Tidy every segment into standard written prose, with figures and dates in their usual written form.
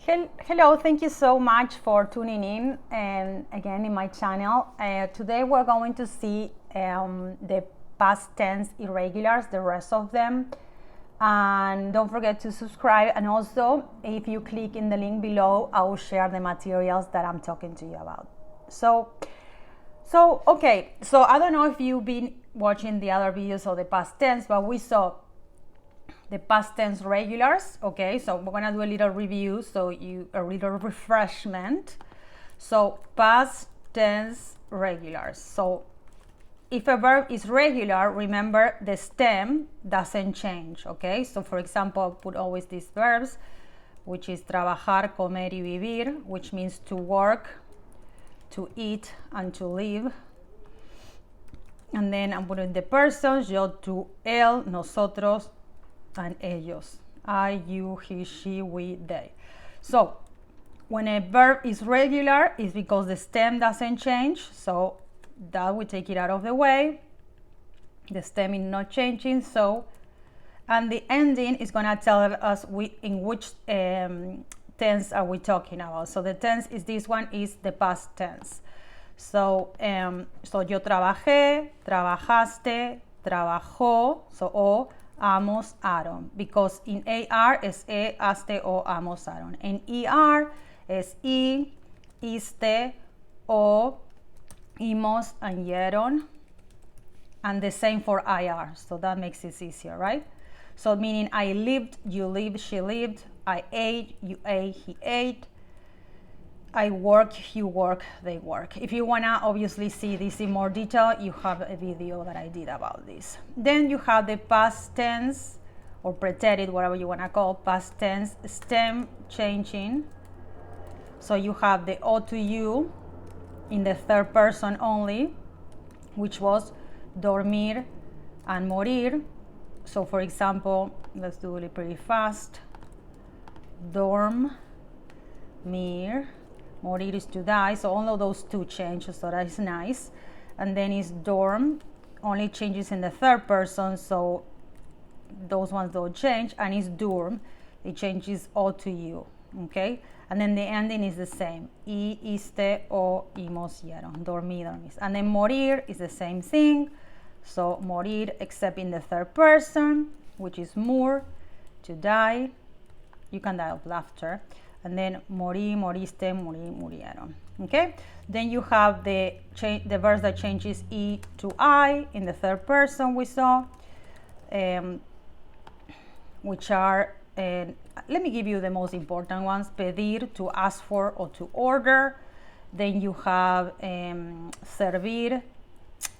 Hello, thank you so much for tuning in and again in my channel. Today we're going to see the past tense irregulars, the rest of them. And don't forget to subscribe, and also if you click in the link below, I will share the materials that I'm talking to you about. So I don't know if you've been watching the other videos of the past tense, but we saw the past tense regulars. Okay, so we're gonna do a little review, a little refreshment. So past tense regulars. So if a verb is regular, remember the stem doesn't change. Okay, so for example, I'll put always these verbs, which is trabajar, comer y vivir, which means to work, to eat, and to live. And then I'm putting the persons, yo, tú, él, nosotros, and ellos. I, you, he, she, we, they. So when a verb is regular, it's because the stem doesn't change. So that we take it out of the way. The stem is not changing. So, and the ending is gonna tell us in which tense are we talking about. So the tense is this one is the past tense. So yo trabajé, trabajaste, trabajó. So o, amos, aron, because in AR es haste, o, amos, aron. In ER es I, iste, o, imos, and yeron. And the same for IR, so that makes it easier, right? So meaning I lived, you lived, she lived. I ate, you ate, he ate. I work, you work, they work. If you wanna obviously see this in more detail, you have a video that I did about this. Then you have the past tense, or pretended, whatever you wanna call, past tense stem changing. So you have the O to you in the third person only, which was dormir and morir. So for example, let's do it pretty fast. Dorm, mir. Morir is to die, so all of those two changes, so that is nice. And then is dorm, only changes in the third person, so those ones don't change. And is durm, it changes all to you, okay? And then the ending is the same. I, iste, o, imos, yeron, dormí, dormis. And then morir is the same thing. So morir, except in the third person, which is mur, to die. You can die of laughter. And then morí, moriste, morí, murieron. Okay? Then you have the verse that changes I to I in the third person we saw, which are, let me give you the most important ones. Pedir, to ask for or to order. Then you have servir,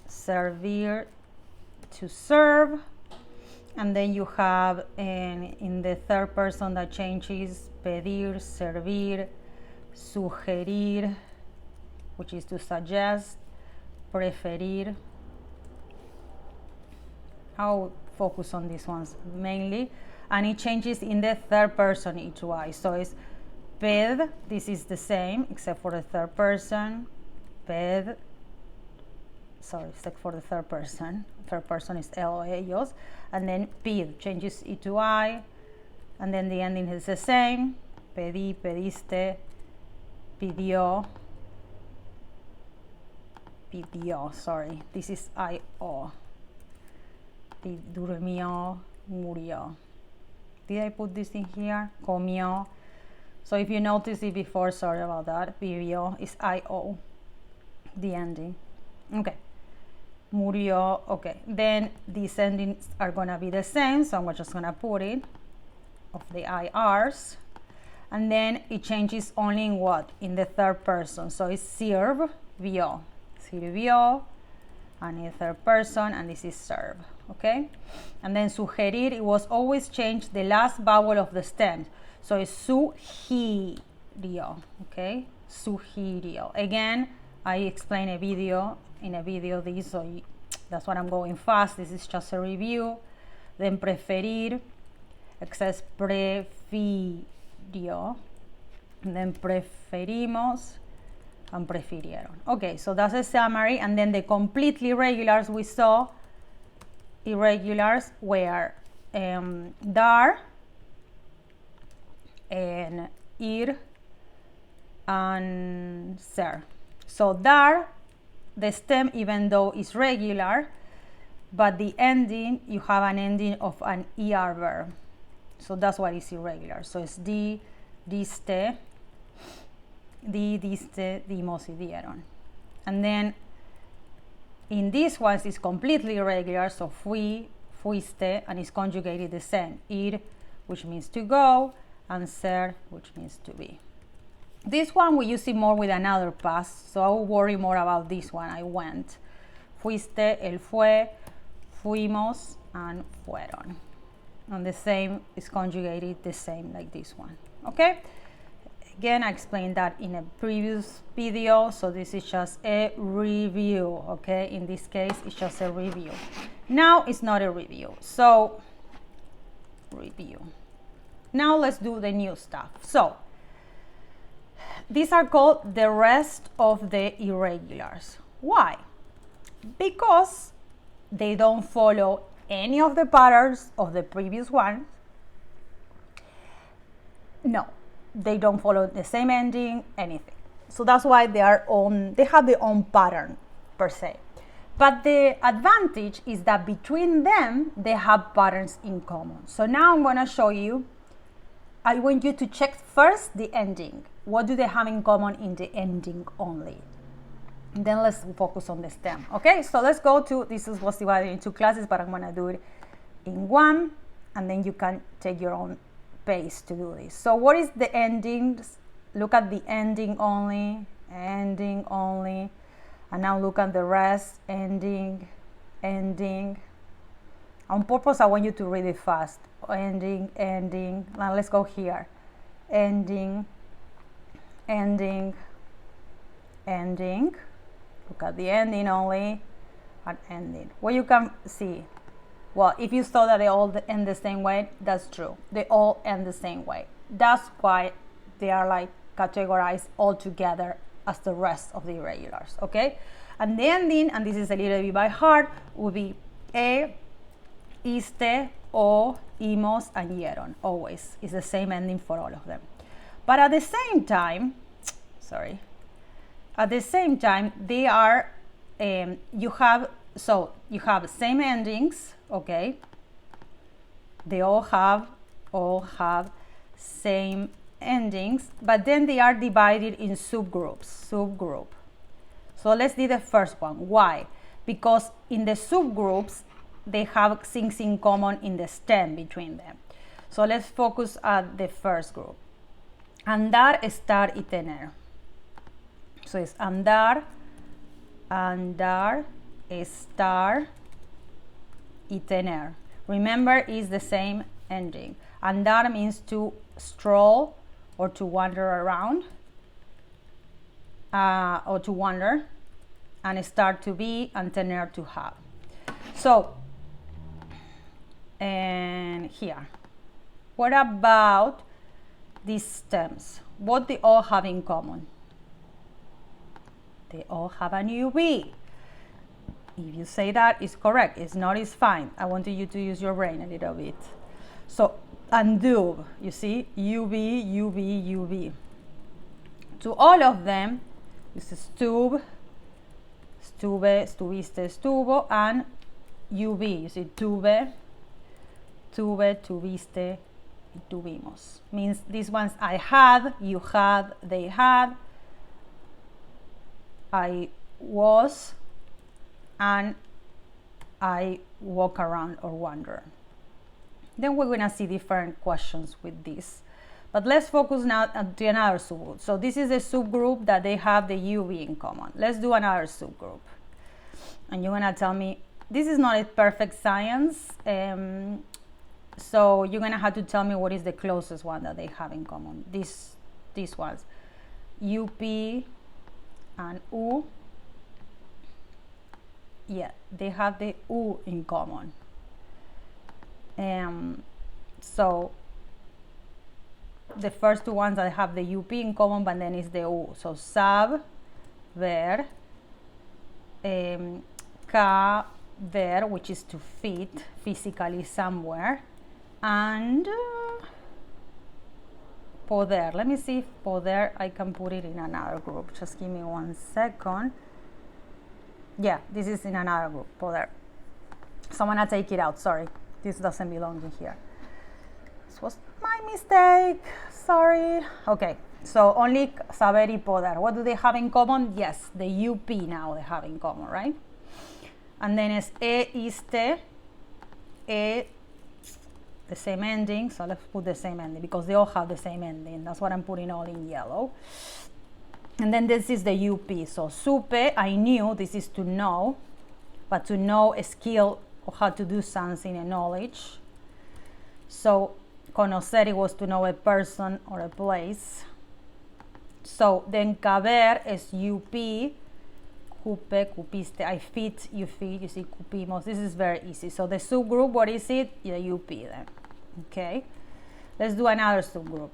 servir, to serve. And then you have in the third person that changes pedir, servir, sugerir, which is to suggest, preferir. I'll focus on these ones mainly. And it changes in the third person I to I. So it's ped, this is the same except for the third person. Ped, sorry, except for the third person. Third person is él o ellos. And then pid changes I to I. And then the ending is the same. Pedí, pediste, pidió, pidió, sorry. This is I-O. Durmió, murió. Did I put this in here? Comió. So if you noticed it before, sorry about that. Vivió is I-O, the ending. Okay. Murió, okay. Then these endings are gonna be the same, so I'm just gonna put it of the IRs. And then it changes only in what? In the third person. So it's sirv, vio. Sirvió, and in the third person, and this is serve, okay? And then sugerir, it was always changed the last vowel of the stem. So it's sugirió, okay? Sugirió. Again, I explained in a video this, so that's why I'm going fast. This is just a review. Then preferir, it says prefirió. And then preferimos and prefirieron. Okay, so that's a summary. And then the completely irregulars we saw, irregulars were dar and ir, and ser. So dar, the stem, even though it's regular, but the ending, you have an ending of an ER verb. So that's why it's irregular. So it's di, diste, diste, dimos, y dieron. And then in this one, it's completely irregular. So fui, fuiste, and it's conjugated the same. Ir, which means to go, and ser, which means to be. This one we use it more with another past, so I will worry more about this one. I went. Fuiste, él fue, fuimos, and fueron. And the same is conjugated the same like this one. Okay? Again, I explained that in a previous video, so this is just a review. Okay? In this case, it's just a review. Now it's not a review. So, review. Now let's do the new stuff. So, these are called the rest of the irregulars. Why? Because they don't follow any of the patterns of the previous one. No, they don't follow the same ending, anything. So that's why they have their own pattern per se. But the advantage is that between them, they have patterns in common. So now I'm going to show you. I want you to check first the ending. What do they have in common in the ending only? And then let's focus on the stem. Okay, so let's go to, this was divided into classes, but I'm going to do it in one, and then you can take your own pace to do this. So what is the endings? Look at the ending only, and now look at the rest, ending. On purpose, I want you to read it fast. Ending. Now let's go here. Ending. Look at the ending only, and ending. What you can see, well, if you saw that they all end the same way, that's true. They all end the same way. That's why they are like categorized all together as the rest of the irregulars, okay? And the ending, and this is a little bit by heart, would be iste, o, imos, and hieron. Always. It's the same ending for all of them. But at the same time, they are, you have same endings, okay? They all have same endings, but then they are divided in subgroups. So let's do the first one. Why? Because in the subgroups, they have things in common in the stem between them. So let's focus at the first group. Andar, estar, y tener. So it's andar, estar, y tener. Remember, it's the same ending. Andar means to stroll or to wander around, or to wander, and estar to be, and tener to have. So, and here, what about these stems? What they all have in common? They all have an UV. If you say that, it's correct. It's not, it's fine. I want you to use your brain a little bit. So, undo, you see, UV. To all of them, this is stuve, stuviste, estuvo, and UV. You see, tuve, tuviste, tuvimos. Means these ones I had, you had, they had, I was, and I walk around or wander. Then we're going to see different questions with this. But let's focus now on another subgroup. So this is a subgroup that they have the UV in common. Let's do another subgroup. And you're going to tell me, this is not a perfect science. So you're going to have to tell me what is the closest one that they have in common. These ones. UP and U. Yeah, they have the U in common. So the first two ones that have the UP in common, but then is the U. So sab, ver, ca, ver, which is to fit physically somewhere, and poder. Let me see if poder, I can put it in another group. Just give me 1 second. Yeah, this is in another group, poder. So I'm gonna take it out, sorry. This doesn't belong in here. This was my mistake, sorry. Okay, so only saber y poder. What do they have in common? Yes, the UP now they have in common, right? And then it's iste, the same ending, so let's put the same ending because they all have the same ending. That's what I'm putting all in yellow. And then this is the UP, so supe, I knew, this is to know, but to know a skill or how to do something, a knowledge. So conocer, it was to know a person or a place. So then caber is UP, cupe, cupiste, I fit, you see cupimos. This is very easy. So the subgroup, what is it? The UP then. Okay. Let's do another subgroup,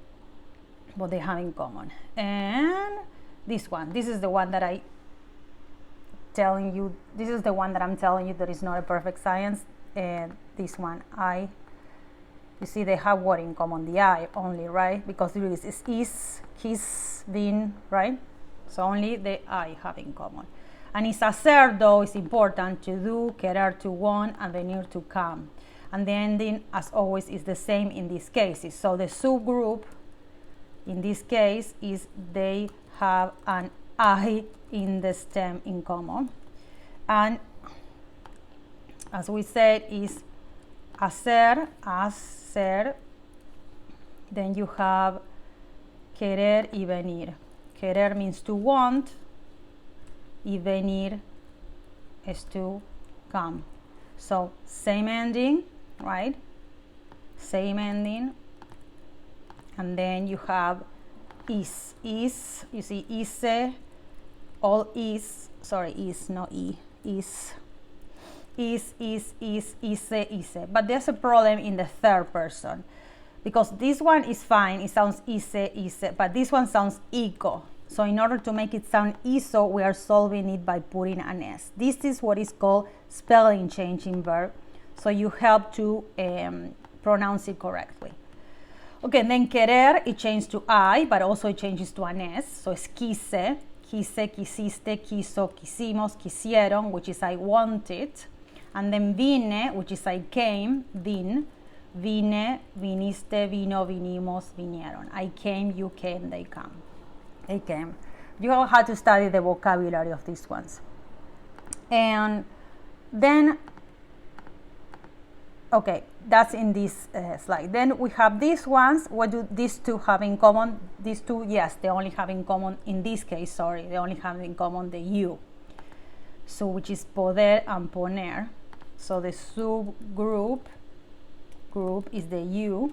what they have in common. And this one, this is the one that I'm telling you that is not a perfect science. And this one, I, you see they have what in common? The I only, right? Because there is his, been, right? So only the I have in common. And it's hacer, though, is important, to do, querer, to want, and venir, to come. And the ending, as always, is the same in these cases. So the subgroup, in this case, is they have an I in the stem in common. And as we said, is hacer, then you have querer y venir. Querer means to want, y venir is to come. So same ending, right? Same ending. And then you have is, you see ise, all is, sorry, is, not e, is, ise. But there's a problem in the third person, because this one is fine, it sounds ise, but this one sounds ico. So in order to make it sound iso, we are solving it by putting an S. This is what is called spelling change in verb. So you help to pronounce it correctly. Okay, and then querer, it changes to I, but also it changes to an S. So it's quise, quisiste, quiso, quisimos, quisieron, which is I wanted. And then vine, which is I came, vine, viniste, vino, vinimos, vinieron. I came, you came, they come. They came. You all have to study the vocabulary of these ones. And then, okay, that's in this slide. Then we have these ones. What do these two have in common? These two, yes, they only have in common, in this case, sorry, they only have in common the you. So which is poder and poner. So the subgroup is the you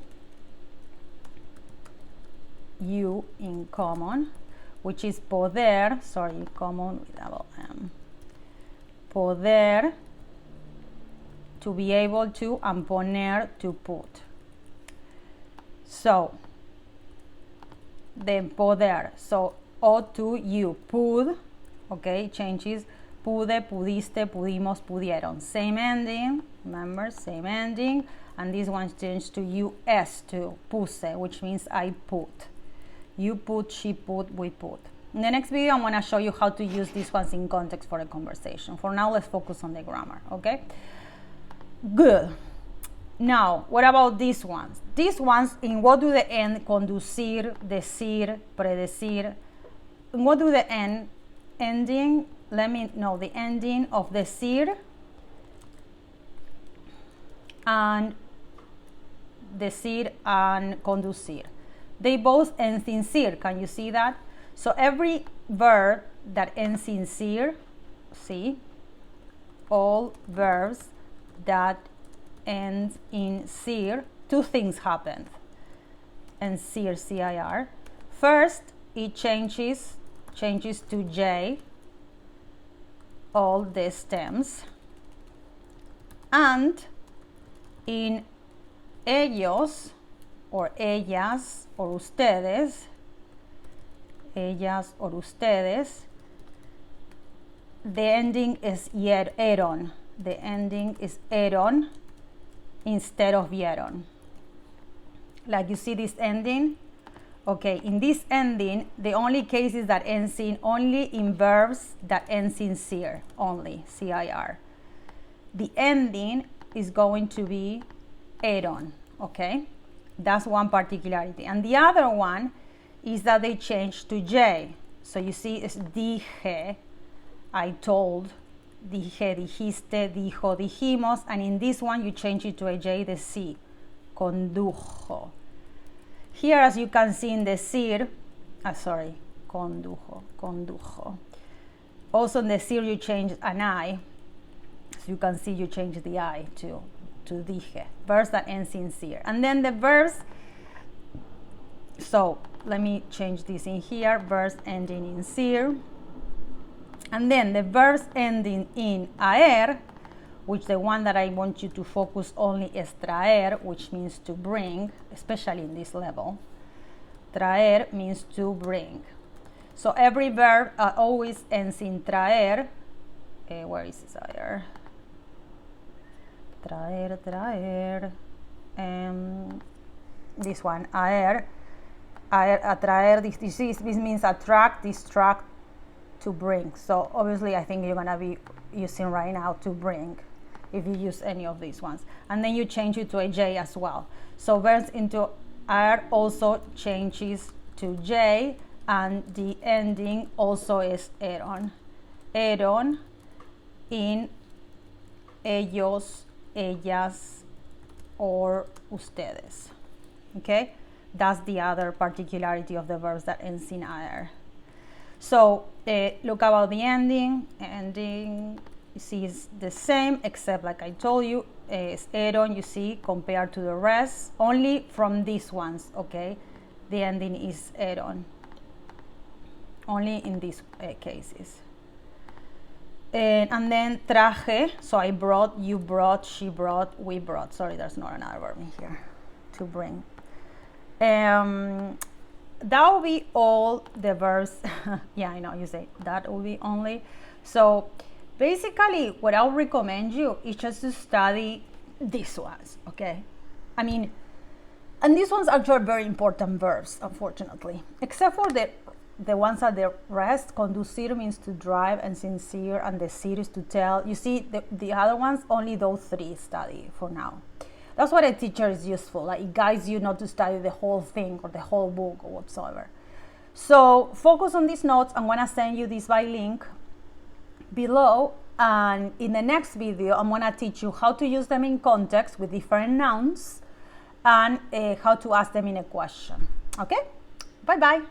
in common, which is poder, sorry, common with double M. Poder, to be able to, and poner, to put. So, then poder, so O to you, pud, okay, changes, pude, pudiste, pudimos, pudieron. Same ending, remember, same ending, and this one changed to US to puse, which means I put. You put, she put, we put. In the next video, I'm going to show you how to use these ones in context for a conversation. For now, let's focus on the grammar, okay? Good. Now, what about these ones? These ones, in what do the end? Conducir, decir, predecir. In what do the end? Ending, let me know the ending of decir and decir and conducir. They both end in cir. Can you see that? So every verb that ends in cir, see, all verbs that end in cir, two things happen. And cir, C-I-R. First, it changes to J, all the stems. And in ellos, or ellas, or ustedes, the ending is eron. The ending is eron instead of vieron. Like you see this ending, Okay, in this ending, the only cases that ends in only in verbs that ends in CIR, only, CIR. The ending is going to be eron, okay? That's one particularity. And the other one is that they change to J. So you see it's dije, I told, dije, dijiste, dijo, dijimos, and in this one you change it to a J, the C, condujo. Here, as you can see in the CIR, condujo. Also in the CIR you change an I. As you can see, you change the I to dije, verbs that ends in CIR. And then the verbs, so let me change this in here, verbs ending in CIR. And then the verbs ending in aer, which the one that I want you to focus only is traer, which means to bring, especially in this level. Traer means to bring. So every verb always ends in traer. Where is this aer? Traer. This one, aer. Atraer, this means attract, distract, to bring. So obviously I think you're gonna be using right now to bring if you use any of these ones. And then you change it to a J as well. So verbs into R also changes to J, and the ending also is eron. Eron in ellos, ellas, or ustedes. Okay? That's the other particularity of the verbs that ends in R. So look about the ending. Ending, you see, is the same, except like I told you, is eron, you see, compared to the rest. Only from these ones, okay? The ending is eron. Only in these cases. And then traje, so I brought, you brought, she brought, we brought. Sorry, there's not another verb in here. To bring. That will be all the verbs. Yeah, I know you say that will be only. So basically what I'll recommend you is just to study these ones, okay? I mean, and these ones are very important verbs, unfortunately, except for the ones at the rest. Conducir means to drive, and sincere, and decir is to tell. You see, the other ones, only those three study for now. That's what a teacher is useful. Like, it guides you not to study the whole thing or the whole book or whatsoever. So focus on these notes. I'm gonna send you this by link below. And in the next video, I'm gonna teach you how to use them in context with different nouns, and how to ask them in a question. Okay? Bye-bye.